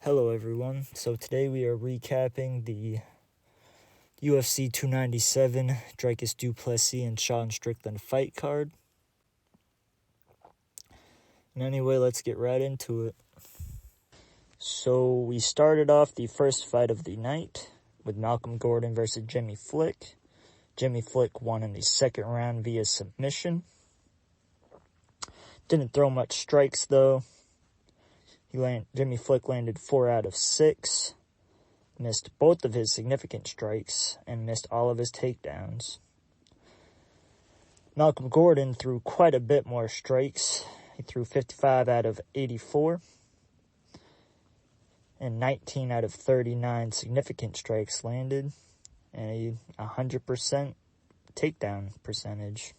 Hello everyone, so today we are recapping the UFC 297 Dricus Du Plessis and Sean Strickland fight card. And anyway, let's get right into it. So we started off the first fight of the night with Malcolm Gordon versus Jimmy Flick. Jimmy Flick won in the second round via submission. Didn't throw much strikes though. Jimmy Flick landed 4 out of 6, missed both of his significant strikes, and missed all of his takedowns. Malcolm Gordon threw quite a bit more strikes. He threw 55 out of 84, and 19 out of 39 significant strikes landed, and a 100% takedown percentage.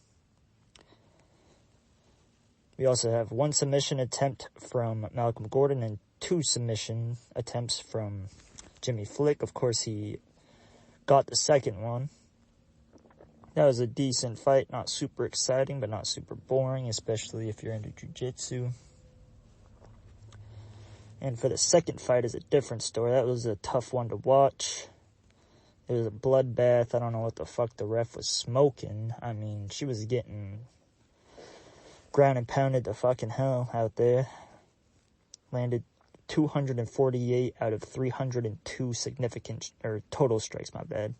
We also have 1 submission attempt from Malcolm Gordon and 2 submission attempts from Jimmy Flick. Of course, he got the second one. That was a decent fight. Not super exciting, but not super boring, especially if you're into jiu-jitsu. And for the second fight is a different story. That was a tough one to watch. It was a bloodbath. I don't know what the fuck the ref was smoking. I mean, she was getting ground and pounded to fucking hell out there. Landed 248 out of 302 total strikes, my bad.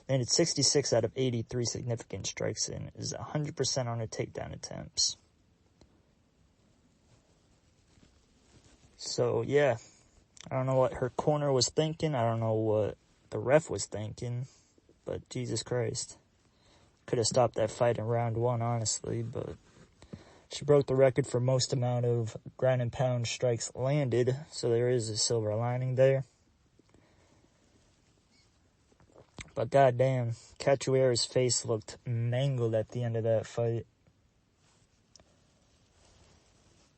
Landed 66 out of 83 significant strikes and is 100% on her takedown attempts. So, yeah. I don't know what her corner was thinking. I don't know what the ref was thinking. But, Jesus Christ. Could have stopped that fight in round 1, honestly, but she broke the record for most amount of ground and pound strikes landed, so there is a silver lining there. But goddamn, Cachoeira's face looked mangled at the end of that fight.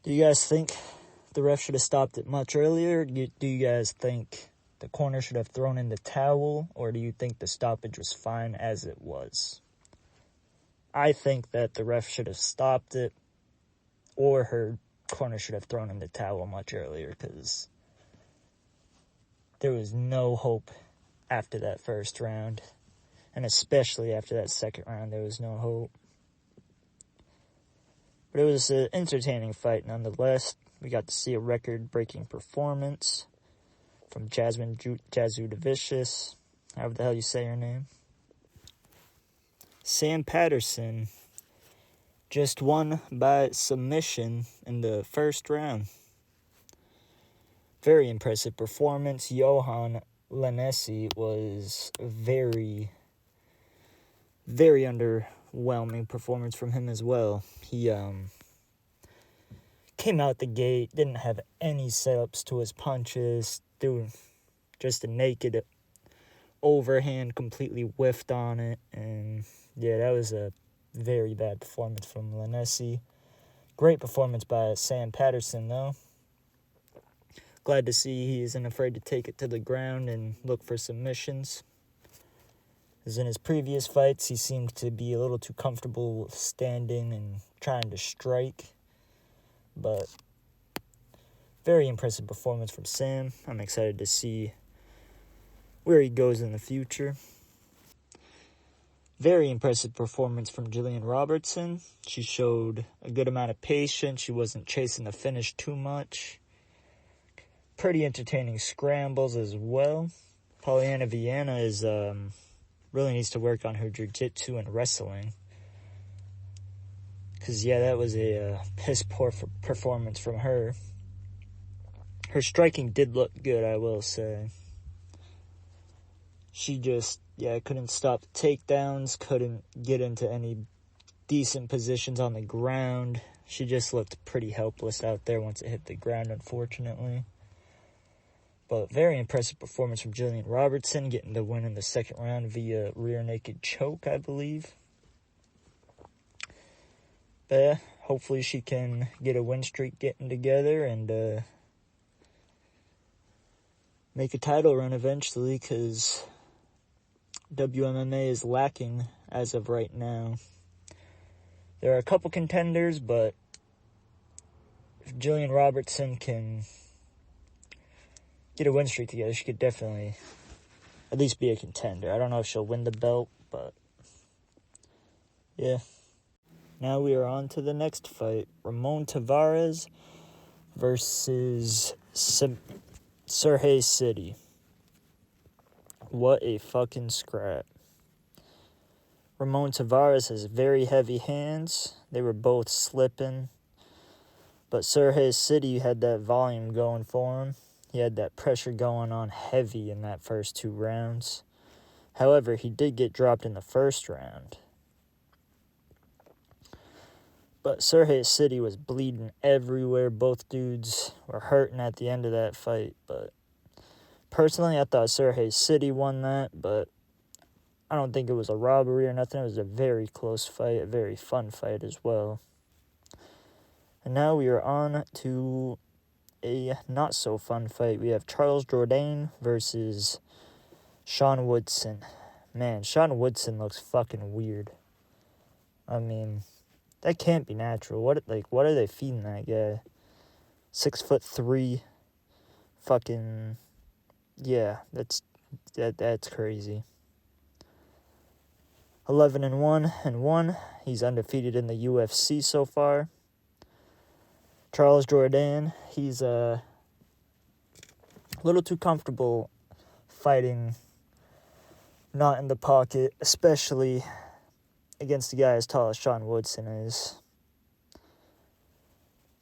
Do you guys think the ref should have stopped it much earlier? Do you guys think the corner should have thrown in the towel, or do you think the stoppage was fine as it was? I think that the ref should have stopped it, or her corner should have thrown in the towel much earlier, because there was no hope after that first round. And especially after that second round, there was no hope. But it was an entertaining fight nonetheless. We got to see a record-breaking performance from Jasmine Jasudavicius, however the hell you say her name. Sam Patterson just won by submission in the first round. Very impressive performance. Johan Lenesi was very, very underwhelming performance from him as well. He came out the gate, didn't have any setups to his punches, doing just a naked overhand, completely whiffed on it, and yeah, that was a very bad performance from Lenesi. Great performance by Sam Patterson, though. Glad to see he isn't afraid to take it to the ground and look for submissions. As in his previous fights, he seemed to be a little too comfortable standing and trying to strike. But very impressive performance from Sam. I'm excited to see where he goes in the future. Very impressive performance from Jillian Robertson. She showed a good amount of patience. She wasn't chasing the finish too much. Pretty entertaining scrambles as well. Polyana Viana is really needs to work on her jiu-jitsu and wrestling. Because, yeah, that was a piss-poor performance from her. Her striking did look good, I will say. She just, couldn't stop the takedowns, couldn't get into any decent positions on the ground. She just looked pretty helpless out there once it hit the ground, unfortunately. But very impressive performance from Jillian Robertson, getting the win in the second round via rear naked choke, I believe. But yeah, hopefully she can get a win streak getting together and make a title run eventually, because WMMA is lacking as of right now. There are a couple contenders, but if Jillian Robertson can get a win streak together, she could definitely at least be a contender. I don't know if she'll win the belt, but yeah. Now we are on to the next fight. Ramon Tavares versus Sergey City. What a fucking scrap. Ramon Tavares has very heavy hands. They were both slipping. But Sergey City had that volume going for him. He had that pressure going on heavy in that first 2 rounds. However, he did get dropped in the first round. But Sergey City was bleeding everywhere. Both dudes were hurting at the end of that fight. But personally, I thought Sergey City won that. But I don't think it was a robbery or nothing. It was a very close fight, a very fun fight as well. And now we are on to a not-so-fun fight. We have Charles Jourdain versus Sean Woodson. Man, Sean Woodson looks fucking weird. I mean, that can't be natural. What are they feeding that guy? 6'3", fucking, yeah, that's crazy. 11-1. He's undefeated in the UFC so far. Charles Jourdain, he's a little too comfortable fighting not in the pocket, especially against a guy as tall as Sean Woodson is.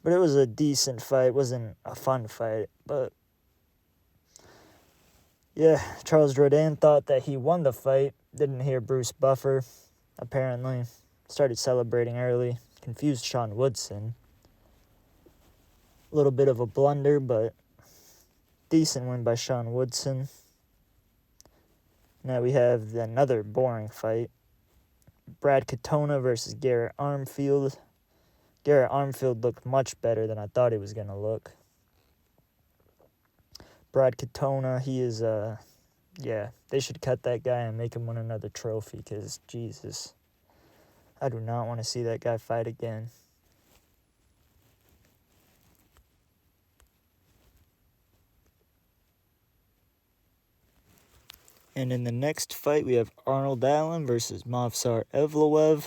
But it was a decent fight. It wasn't a fun fight. But yeah, Charles Jourdain thought that he won the fight. Didn't hear Bruce Buffer, apparently. Started celebrating early. Confused Sean Woodson. A little bit of a blunder, but decent win by Sean Woodson. Now we have another boring fight. Brad Katona versus Garrett Armfield. Garrett Armfield looked much better than I thought he was going to look. Brad Katona, he is, they should cut that guy and make him win another trophy because, Jesus, I do not want to see that guy fight again. And in the next fight, we have Arnold Allen versus Movsar Evloev.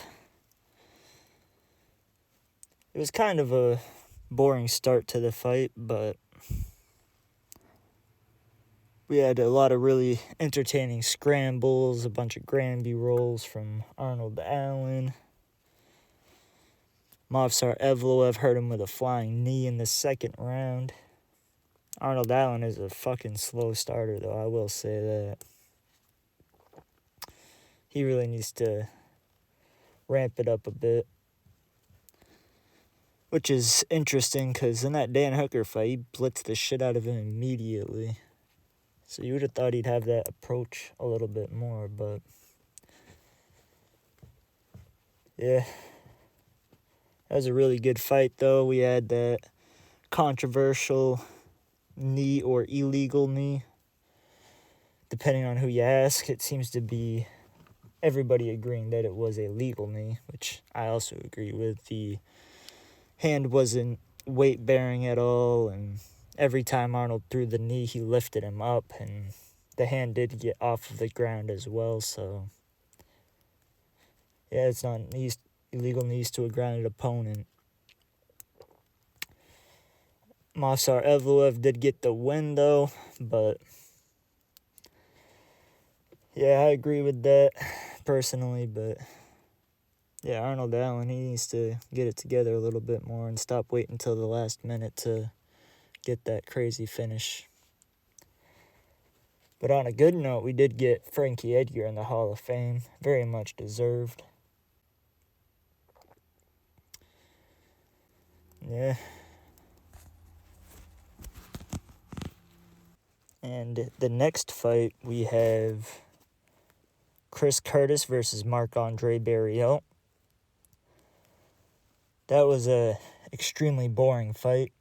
It was kind of a boring start to the fight, but we had a lot of really entertaining scrambles, a bunch of Granby rolls from Arnold Allen. Movsar Evloev hurt him with a flying knee in the second round. Arnold Allen is a fucking slow starter, though, I will say that. He really needs to ramp it up a bit. Which is interesting, because in that Dan Hooker fight, he blitzed the shit out of him immediately. So you would have thought he'd have that approach a little bit more, but yeah. That was a really good fight, though. We had that controversial knee or illegal knee. Depending on who you ask, it seems to be everybody agreeing that it was a legal knee, which I also agree with. The hand wasn't weight-bearing at all, and every time Arnold threw the knee, he lifted him up, and the hand did get off of the ground as well, so yeah, it's not illegal knees to a grounded opponent. Movsar Evloev did get the win, though, but yeah, I agree with that personally, but yeah, Arnold Allen, he needs to get it together a little bit more and stop waiting until the last minute to get that crazy finish. But on a good note, we did get Frankie Edgar in the Hall of Fame. Very much deserved. Yeah. And the next fight, we have Chris Curtis versus Marc-Andre Barriault. That was a extremely boring fight.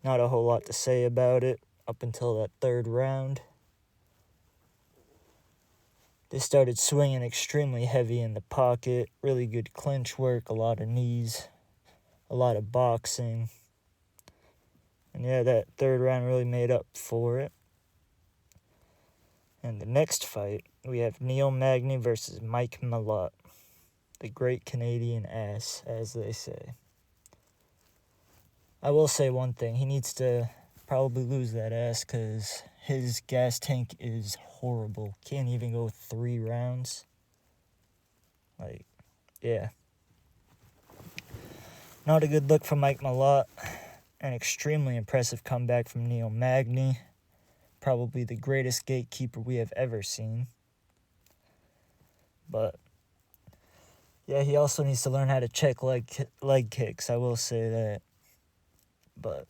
Not a whole lot to say about it up until that third round. They started swinging extremely heavy in the pocket. Really good clinch work, a lot of knees, a lot of boxing. And yeah, that third round really made up for it. And the next fight, we have Neil Magny versus Mike Malott. The great Canadian ass, as they say. I will say one thing. He needs to probably lose that ass because his gas tank is horrible. Can't even go 3 rounds. Like, yeah. Not a good look from Mike Malott. An extremely impressive comeback from Neil Magny. Probably the greatest gatekeeper we have ever seen. But yeah, he also needs to learn how to check leg kicks. I will say that. But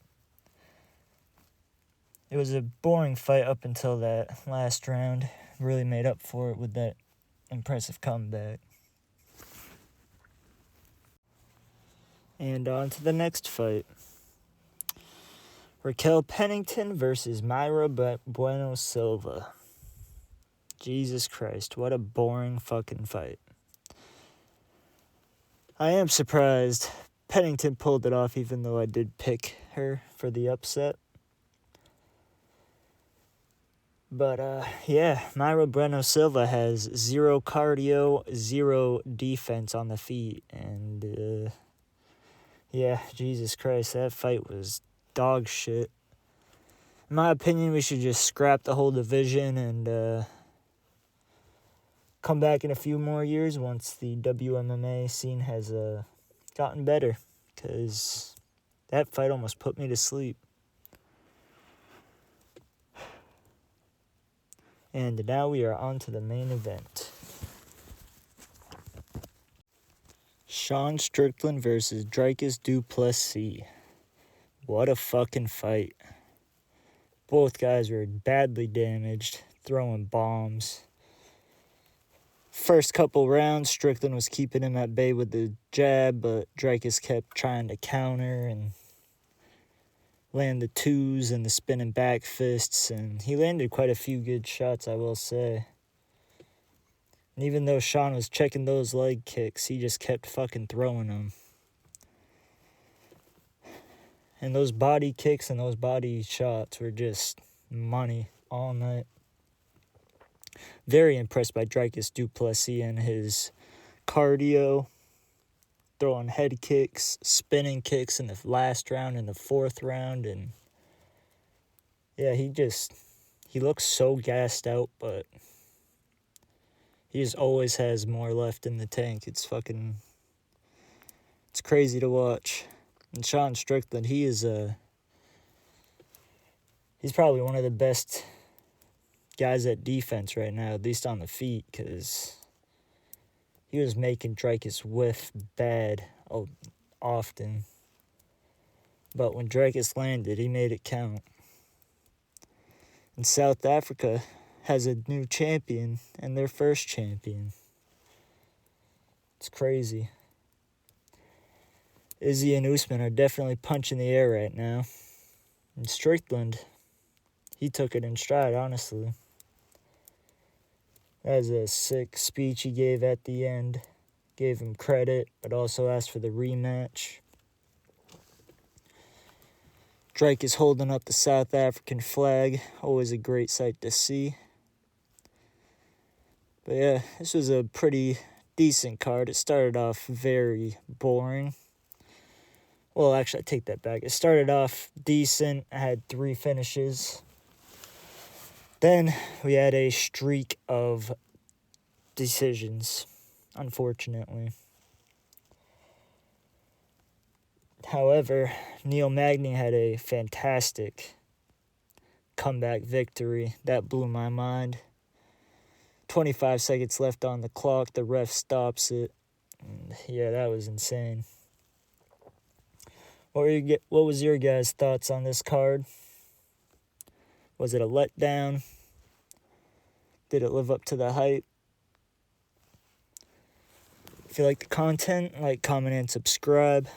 it was a boring fight up until that last round. Really made up for it with that impressive comeback. And on to the next fight. Raquel Pennington versus Myra Bueno Silva. Jesus Christ, what a boring fucking fight. I am surprised Pennington pulled it off, even though I did pick her for the upset. But, yeah, Myra Bueno Silva has 0 cardio, 0 defense on the feet. And, yeah, Jesus Christ, that fight was dog shit. In my opinion, we should just scrap the whole division and come back in a few more years once the WMMA scene has gotten better. Because that fight almost put me to sleep. And now we are on to the main event. Sean Strickland versus Dricus Du Plessis. What a fucking fight. Both guys were badly damaged, throwing bombs. First couple rounds, Strickland was keeping him at bay with the jab, but Dricus kept trying to counter and land the 2s and the spinning back fists, and he landed quite a few good shots, I will say. And even though Sean was checking those leg kicks, he just kept fucking throwing them. And those body kicks and those body shots were just money all night. Very impressed by Dricus Du Plessis and his cardio, throwing head kicks, spinning kicks in the last round and the 4th round. And yeah, he looks so gassed out, but he just always has more left in the tank. It's crazy to watch. And Sean Strickland, he's probably one of the best guys at defense right now, at least on the feet, because he was making Dricus whiff bad often. But when Dricus landed, he made it count. And South Africa has a new champion and their first champion. It's crazy. Izzy and Usman are definitely punching the air right now. And Strickland, he took it in stride, honestly. That was a sick speech he gave at the end. Gave him credit, but also asked for the rematch. Drake is holding up the South African flag. Always a great sight to see. But yeah, this was a pretty decent card. It started off very boring. Well, actually, I take that back. It started off decent. I had 3 finishes. Then we had a streak of decisions, unfortunately. However, Neil Magny had a fantastic comeback victory. That blew my mind. 25 seconds left on the clock. The ref stops it. And yeah, that was insane. What was your guys' thoughts on this card? Was it a letdown? Did it live up to the hype? If you like the content, like, comment, and subscribe.